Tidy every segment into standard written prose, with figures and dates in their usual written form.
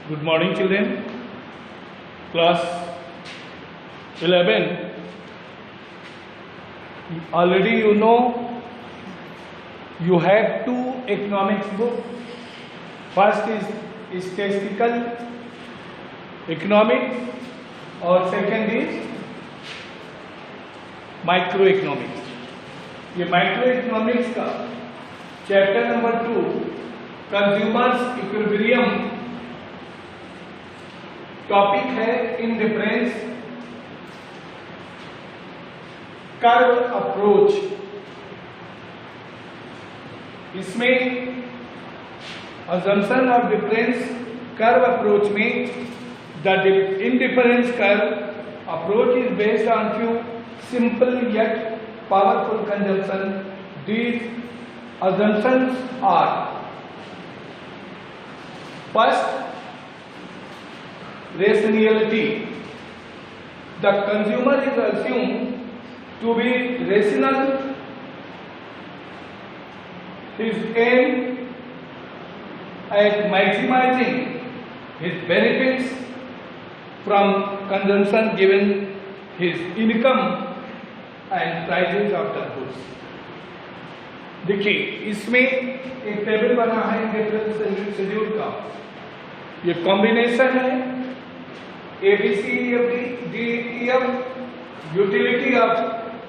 Good morning, children. Class 11. Already you know you have two economics books. First is statistical economics और second is microeconomics. ये microeconomics का chapter number 2 consumers equilibrium topic है indifference curve approach. इसमें assumption of difference curve approach में the indifference curve approach is based on few simple yet powerful conjunction. These assumptions are: first, rationality. The consumer is assumed to be rational. His aim at maximizing his benefits from consumption given his income and prices of the goods. देखिए, इसमें एक table बना है difference schedule का। ये combination है ABCDEF, utility of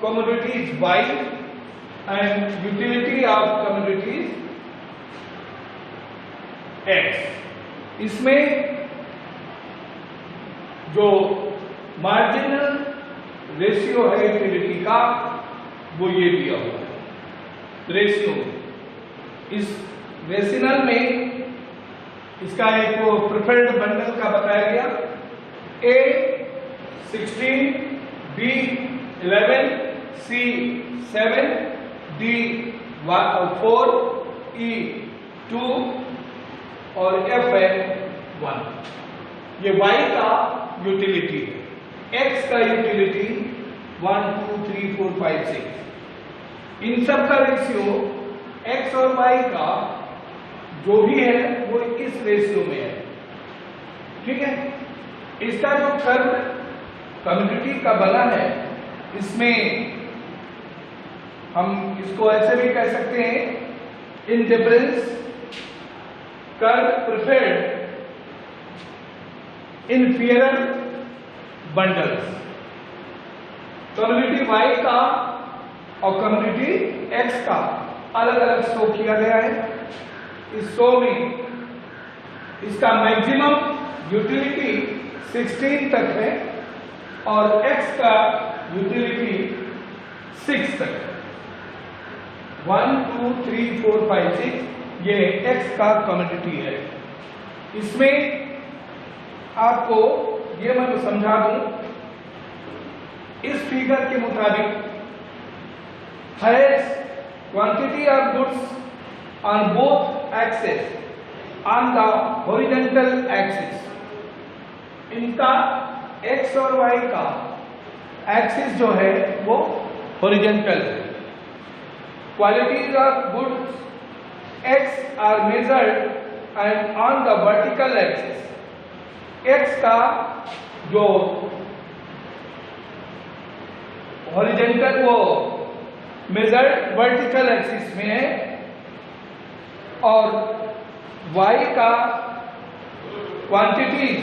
commodities Y and utility of commodities X. इसमें जो मार्जिनल रेशियो है यूटिलिटी का वो ये दिया हुआ है रेशियो। इस रेशनल में इसका एक वो प्रिफर्ड बंडल का बताया गया A 16, B 11, C 7, D 4, E 2 और F है 1। ये Y का यूटिलिटी है। X का यूटिलिटी 1 2 3 4 5 6। इन सब का रेशियो X और Y का जो भी है वो इस रेशियो में है। ठीक है। इसका जो कर्व कम्युनिटी का बना है इसमें हम इसको ऐसे भी कह सकते हैं indifference curve preferred inferior bundles. Community Y का और कम्युनिटी X का अलग अलग शो किया गया है। इस शो में इसका मैक्सिमम यूटिलिटी 16 तक है और X का यूटिलिटी 6 तक है। 1 2 3 4 5 6 ये X का कम्युनिटी है। इसमें आपको ये मैं समझा दूं, इस फिगर के मुताबिक has quantity of goods on both axes on the horizontal axis. इनका X और Y का एक्सिस जो है वो हॉरिजॉन्टल है। Qualities of goods X are measured and on the vertical axis. X का जो हॉरिजॉन्टल वो मेजर्ड वर्टिकल एक्सिस में है और Y का quantities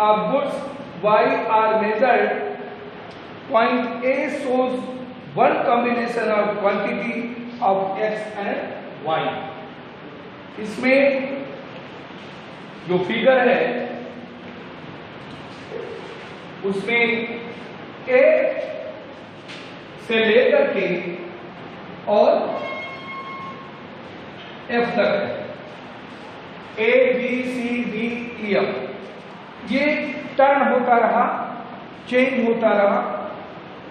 of goods Y are measured. Point A shows one combination of quantity of X and Y. इसमें जो figure है उसमें A से लेकर के और F तक है। A B C D E F ये टर्न होता रहा, चेंज होता रहा,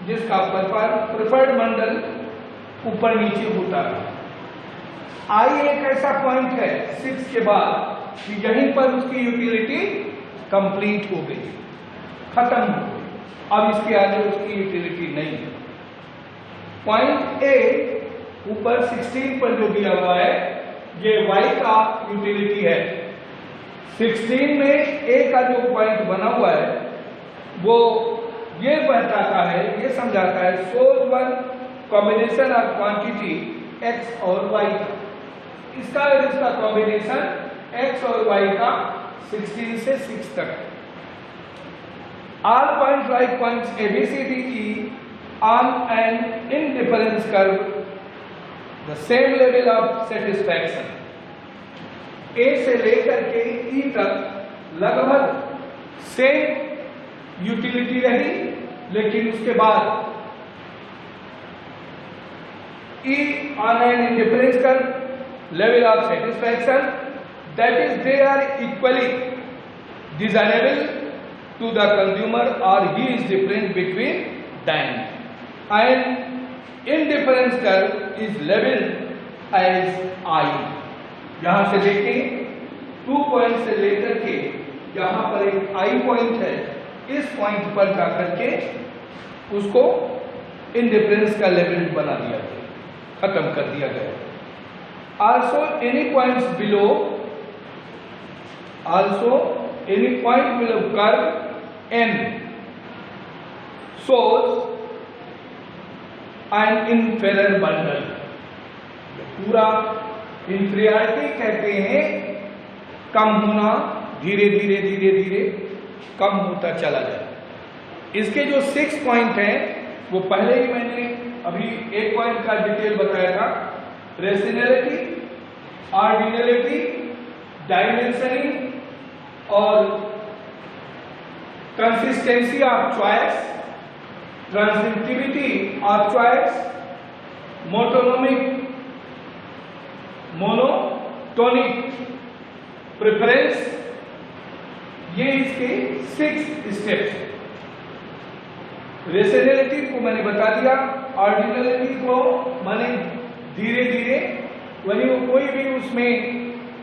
जिसका प्रिफर्ड मंडल ऊपर नीचे होता रहा। आई एक ऐसा पॉइंट है 6 के बाद कि यहीं पर उसकी यूटिलिटी कंप्लीट हो गई, खत्म हो गई। अब इसके आगे उसकी यूटिलिटी नहीं है। पॉइंट ए ऊपर 16 पर जो दिया हुआ है ये y का यूटिलिटी है 16 में ए का जो पॉइंट बना हुआ है वो ये बताता है, ये समझाता है source one combination of quantity x और y का, इसका और इसका कॉम्बिनेशन x और y का 16 से 6 तक। All points like points A, B, C, D, E on an indifference curve the same level of satisfaction. A से लेकर के E तक लगभग सेम यूटिलिटी रही, लेकिन उसके बाद E on an indifference curve level of satisfaction, that is they are equally desirable to the consumer or he is different between them, and indifference curve is labeled as I. यहाँ से देखें 2 point से लेकर के यहाँ पर एक I point है, इस पॉइंट पर जाकर के उसको इंडिफरेंस का लेवल बना दिया गया, खत्म कर दिया गया। Also any points below, also any point below curve n shows an inferior bundle। पूरा इंफीरियरिटी कहते हैं कम होना, धीरे धीरे धीरे धीरे कम होता चला जाए। इसके जो 6 पॉइंट हैं वो पहले ही मैंने अभी एक पॉइंट का डिटेल बताया था, रेशनैलिटी, ऑर्डिनलिटी, डायमेंशनिंग और consistency of choice, transitivity of choice, monotonic preference, ये इसके 6 स्टेप्स। रेशनैलिटी को मैंने बता दिया, ऑर्डिनलिटी को मैंने धीरे धीरे, वही कोई भी उसमें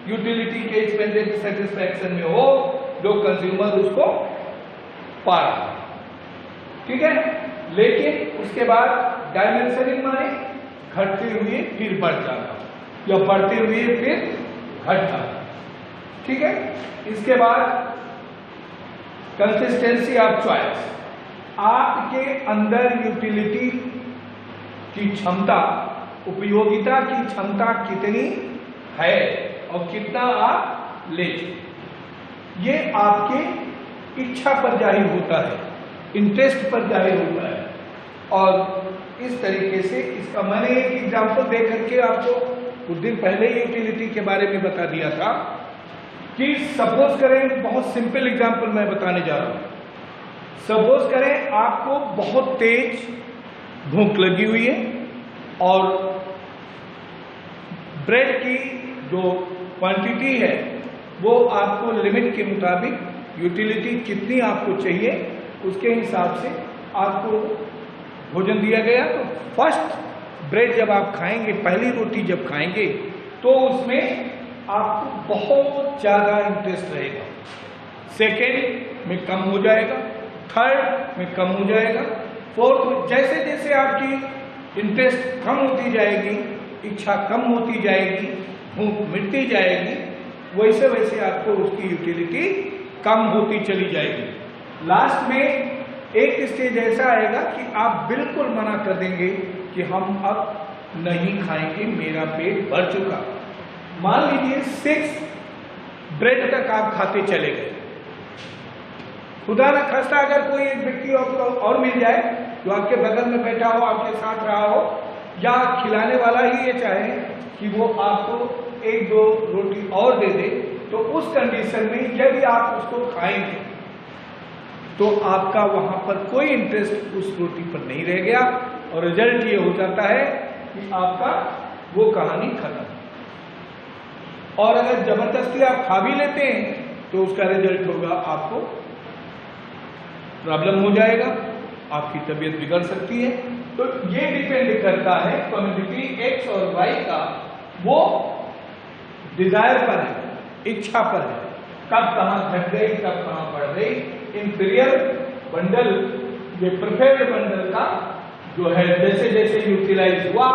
यूटिलिटी के एक्सपेंडेड सेटिस्फैक्शन में हो जो कंज्यूमर उसको पा रहा है, ठीक है। लेकिन उसके बाद डायमेंशनिंग माने घटते हुए फिर बढ़ जाना या बढ़ते हुए फिर घट जाना, ठीक है। इसके बाद कंसिस्टेंसी ऑफ चॉइस, आपके अंदर यूटिलिटी की क्षमता, उपयोगिता की क्षमता कितनी है और कितना आप ले, ये आपके इच्छा पर जाहिर होता है, इंटरेस्ट पर जाहिर होता है। और इस तरीके से इसका मैंने एक एग्जांपल दे करके आपको कुछ दिन पहले ही यूटिलिटी के बारे में बता दिया था कि सपोज करें, बहुत सिंपल एग्जांपल मैं बताने जा रहा हूं। सपोज करें आपको बहुत तेज भूख लगी हुई है और ब्रेड की जो क्वांटिटी है वो आपको लिमिट के मुताबिक यूटिलिटी कितनी आपको चाहिए उसके हिसाब से आपको भोजन दिया गया। तो फर्स्ट ब्रेड जब आप खाएंगे, पहली रोटी जब खाएंगे तो उसमें आपको बहुत ज़्यादा इंटरेस्ट रहेगा, सेकेंड में कम हो जाएगा, थर्ड में कम हो जाएगा, फोर्थ, जैसे जैसे आपकी इंटरेस्ट कम होती जाएगी, इच्छा कम होती जाएगी, भूख मिटती जाएगी, वैसे वैसे आपको उसकी यूटिलिटी कम होती चली जाएगी। लास्ट में एक स्टेज ऐसा आएगा कि आप बिल्कुल मना कर देंगे कि हम अब नहीं खाएंगे, मेरा पेट भर चुका। मान लीजिए 6 ब्रेड तक आप खाते चले गए, खुदा न खास्ता अगर कोई एक व्यक्ति और मिल जाए जो आपके बगल में बैठा हो, आपके साथ रहा हो, या खिलाने वाला ही ये चाहे कि वो आपको 1-2 रोटी और दे दे, तो उस कंडीशन में यदि आप उसको खाएंगे तो आपका वहां पर कोई इंटरेस्ट उस रोटी पर नहीं रह गया और रिजल्ट ये हो जाता है कि आपका वो कहानी खत्म। और अगर जबरदस्ती आप खा भी लेते हैं तो उसका रिजल्ट होगा आपको प्रॉब्लम हो जाएगा, आपकी तबीयत बिगड़ सकती है। तो ये डिपेंड करता है क्वांटिटी x और y का, वो डिजायर पर है, इच्छा पर है, कब कहाँ घट गई, कब कहाँ बढ़ गई। इंफीरियर बंडल, ये प्रेफर्ड बंडल का जो है जैसे जैसे यूटिलाइज हुआ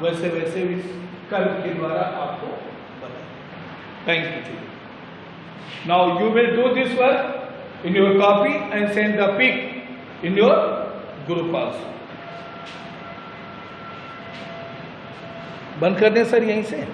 वैसे वैसे इस कर्व के द्वारा आपको बताया। Thank you. Now you will do this work in your copy and send the pic in your group also. बंद कर दें सर यहीं से.